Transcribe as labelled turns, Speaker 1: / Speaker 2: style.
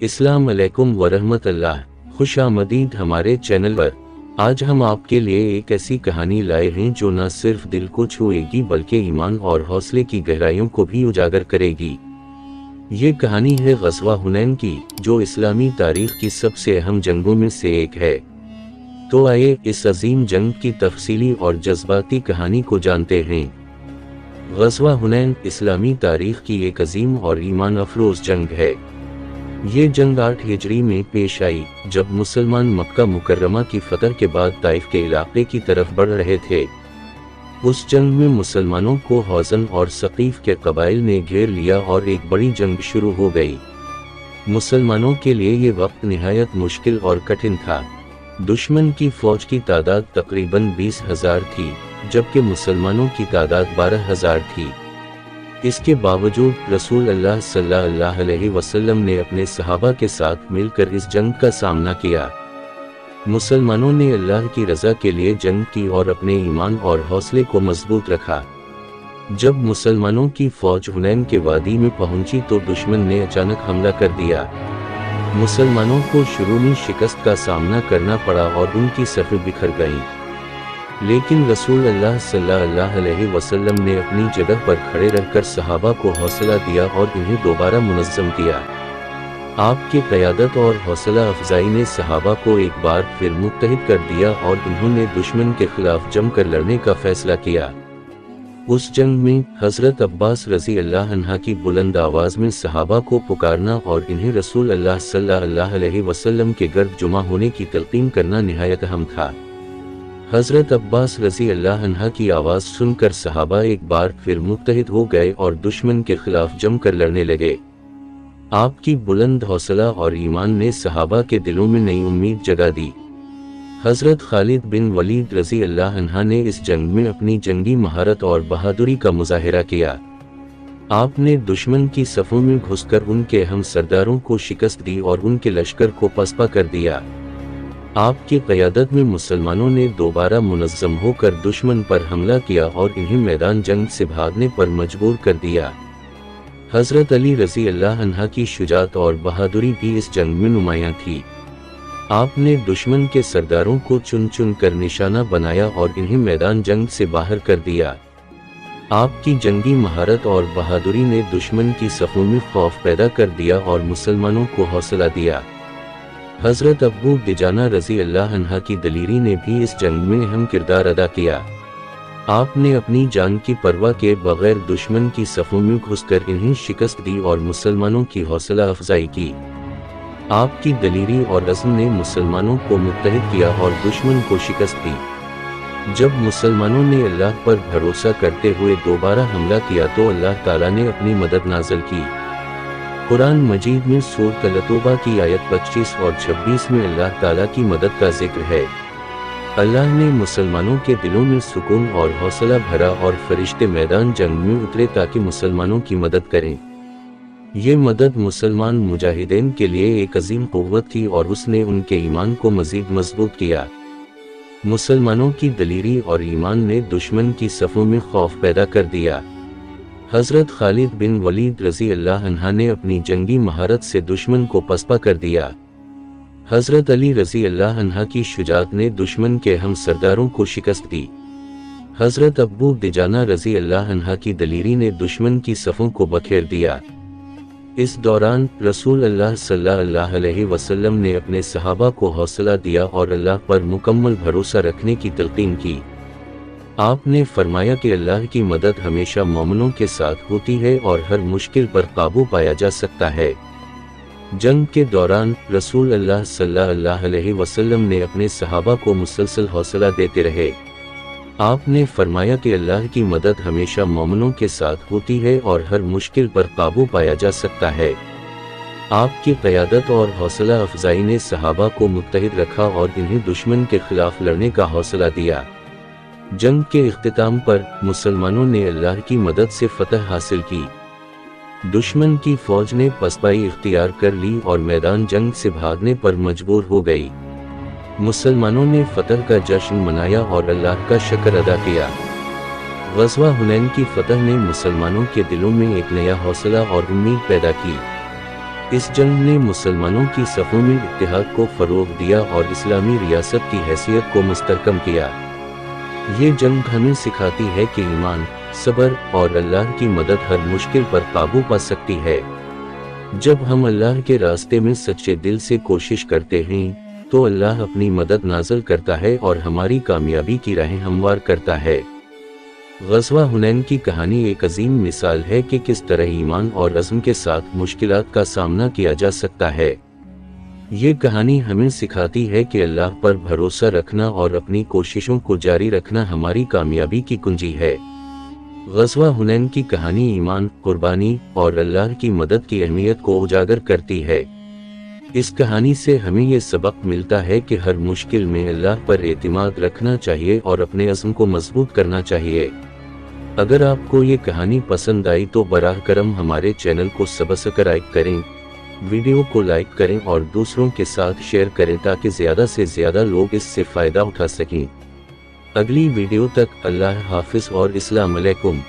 Speaker 1: अस्सलाम वालेकुम वरहमतुल्लाह। खुश आमदीद हमारे चैनल पर। आज हम आपके लिए एक ऐसी कहानी लाए हैं जो न सिर्फ दिल को छुएगी बल्कि ईमान और हौसले की गहराइयों को भी उजागर करेगी। ये कहानी है ग़ज़वा हुनैन की, जो इस्लामी तारीख की सबसे अहम जंगों में से एक है। तो आइए इस अजीम जंग की तफसीली और जज्बाती कहानी को जानते हैं। ग़ज़वा हुनैन इस्लामी तारीख की एक अजीम और ईमान अफरोज़ जंग है। ये जंग 8 हिजरी में पेश आई, जब मुसलमान मक्का मुकर्रमा की फतह के बाद ताइफ के इलाके की तरफ बढ़ रहे थे। उस जंग में मुसलमानों को हौज़न और सक़ीफ़ के कबाइल ने घेर लिया और एक बड़ी जंग शुरू हो गई। मुसलमानों के लिए ये वक्त निहायत मुश्किल और कठिन था। दुश्मन की फ़ौज की तादाद तकरीबन 20,000 थी, जबकि मुसलमानों की तादाद 12,000 थी। इसके बावजूद रसूल अल्लाह सल्लल्लाहु अलैहि वसल्लम ने अपने सहाबा के साथ मिलकर इस जंग का सामना किया। मुसलमानों ने अल्लाह की रज़ा के लिए जंग की और अपने ईमान और हौसले को मजबूत रखा। जब मुसलमानों की फ़ौज हुनैन के वादी में पहुंची तो दुश्मन ने अचानक हमला कर दिया। मुसलमानों को शुरू में शिकस्त का सामना करना पड़ा और उनकी सफ़ें बिखर गईं। लेकिन रसूल अल्लाह सल्लल्लाहु अलैहि वसल्लम ने अपनी जगह पर खड़े रहकर सहाबा को हौसला दिया और इन्हें दोबारा मुनज़्ज़म किया। आपकी क़यादत और हौसला अफजाई ने सहाबा को एक बार फिर मुत्तहिद कर दिया और इन्होंने दुश्मन के खिलाफ जमकर लड़ने का फैसला किया। उस जंग में हज़रत अब्बास रज़ी अल्लाह अन्हा की बुलंद आवाज़ में सहाबा को पुकारना और इन्हें रसूल अल्लाह सल्लल्लाहु अलैहि वसल्लम के गर्द जुमा होने की तलक़ीन करना निहायत अहम था। हज़रत अब्बास रज़ी अल्लाह अन्हा की आवाज़ सुनकर सहाबा एक बार फिर मुत्तहिद हो गए और दुश्मन के खिलाफ जमकर लड़ने लगे। आपकी बुलंद हौसला और ईमान ने सहाबा के दिलों में नई उम्मीद जगा दी। हज़रत खालिद बिन वलीद रज़ी अल्लाह अन्हा ने इस जंग में अपनी जंगी महारत और बहादुरी का मुज़ाहिरा किया। आपने दुश्मन की सफ़ों में घुसकर उनके अहम सरदारों को शिकस्त दी और उनके लश्कर को पसपा कर दिया। आपकी क़यादत में मुसलमानों ने दोबारा मुनज़्ज़म होकर दुश्मन पर हमला किया और इन्हें मैदान जंग से भागने पर मजबूर कर दिया। हज़रत अली रज़ी अल्लाह अन्हा की शुजाअत और बहादुरी भी इस जंग में नुमायां थी। आपने दुश्मन के सरदारों को चुन चुन कर निशाना बनाया और इन्हें मैदान जंग से बाहर कर दिया। आपकी जंगी महारत और बहादुरी ने दुश्मन की सफ़ों में खौफ पैदा कर दिया और मुसलमानों को हौसला दिया। हज़रत अबू दुजाना रज़ी अल्लाह अन्हा की दलीरी ने भी इस जंग में अहम किरदार अदा किया। आपने अपनी जान की परवाह के बगैर दुश्मन की सफ़ों में घुसकर इन्हें शिकस्त दी और मुसलमानों की हौसला अफजाई की। आपकी दलीरी और अज़्म ने मुसलमानों को मुत्तहिद किया और दुश्मन को शिकस्त दी। जब मुसलमानों ने अल्लाह पर भरोसा करते हुए दोबारा हमला किया तो अल्लाह ताला ने अपनी मदद नाज़िल की। कुरान मजीद में सूरत अल-तौबा की आयत 25 और 26 में अल्लाह ताला की मदद का जिक्र है। अल्लाह ने मुसलमानों के दिलों में सुकून और हौसला भरा और फरिश्ते मैदान जंग में उतरे ताकि मुसलमानों की मदद करें। ये मदद मुसलमान मुजाहिदीन के लिए एक अजीम क़ुव्वत थी और उसने उनके ईमान को मज़ीद मजबूत किया। मुसलमानों की दलीरी और ईमान ने दुश्मन की सफ़ों में खौफ पैदा कर दिया। हज़रत खालिद बिन वलीद रज़ी अल्लाह अन्हा ने अपनी जंगी महारत से दुश्मन को पसपा कर दिया। हज़रत अली रज़ी अल्लाह अन्हा की शुजाअत ने दुश्मन के अहम सरदारों को शिकस्त दी। हज़रत अबू दुजाना रज़ी अल्लाह अन्हा की दलीरी ने दुश्मन की सफ़ों को बखेर दिया। इस दौरान रसूल अल्लाह सल्लल्लाहु अलैहि वसल्लम ने अपने सहाबा को हौसला दिया और अल्लाह पर मुकम्मल भरोसा रखने की तलक़ीन की। आपने फरमाया कि अल्लाह की मदद हमेशा मोमिनों के साथ होती है और हर मुश्किल पर काबू पाया जा सकता है। जंग के दौरान रसूल अल्लाह सल्लल्लाहु अलैहि वसल्लम ने अपने सहाबा को मुसलसल हौसला देते रहे। आपने फरमाया कि अल्लाह की मदद हमेशा मोमिनों के साथ होती है और हर मुश्किल पर काबू पाया जा सकता है। आपकी क़यादत और हौसला अफजाई ने सहाबा को मुत्तहिद रखा और इन्हें दुश्मन के खिलाफ लड़ने का हौसला दिया। जंग के इख्तिताम पर मुसलमानों ने अल्लाह की मदद से फतह हासिल की। दुश्मन की फ़ौज ने पसपाई इख्तियार कर ली और मैदान जंग से भागने पर मजबूर हो गई। मुसलमानों ने फतह का जश्न मनाया और अल्लाह का शुक्र अदा किया। ग़ज़वा हुनैन की फतह ने मुसलमानों के दिलों में एक नया हौसला और उम्मीद पैदा की। इस जंग ने मुसलमानों की सफ़ों में इत्तेहाद को फ़रोग़ दिया और इस्लामी रियासत की हैसियत को मुस्तहकम किया। ये जंग हमें सिखाती है कि ईमान, सब्र और अल्लाह की मदद हर मुश्किल पर काबू पा सकती है। जब हम अल्लाह के रास्ते में सच्चे दिल से कोशिश करते हैं तो अल्लाह अपनी मदद नाज़िल करता है और हमारी कामयाबी की राहें हमवार करता है। ग़ज़वा हुनैन की कहानी एक अजीम मिसाल है कि किस तरह ईमान और अज़्म के साथ मुश्किलात का सामना किया जा सकता है। ये कहानी हमें सिखाती है कि अल्लाह पर भरोसा रखना और अपनी कोशिशों को जारी रखना हमारी कामयाबी की कुंजी है। ग़ज़वा हुनैन की कहानी ईमान, कुर्बानी और अल्लाह की मदद की अहमियत को उजागर करती है। इस कहानी से हमें ये सबक मिलता है कि हर मुश्किल में अल्लाह पर एतिमाद रखना चाहिए और अपने अज़्म को मजबूत करना चाहिए। अगर आपको ये कहानी पसंद आई तो बराह करम हमारे चैनल को सब्सक्राइब करें, वीडियो को लाइक करें और दूसरों के साथ शेयर करें ताकि ज़्यादा से ज़्यादा लोग इससे फ़ायदा उठा सकें। अगली वीडियो तक अल्लाह हाफ़िज़ और अस्सलाम अलैकुम।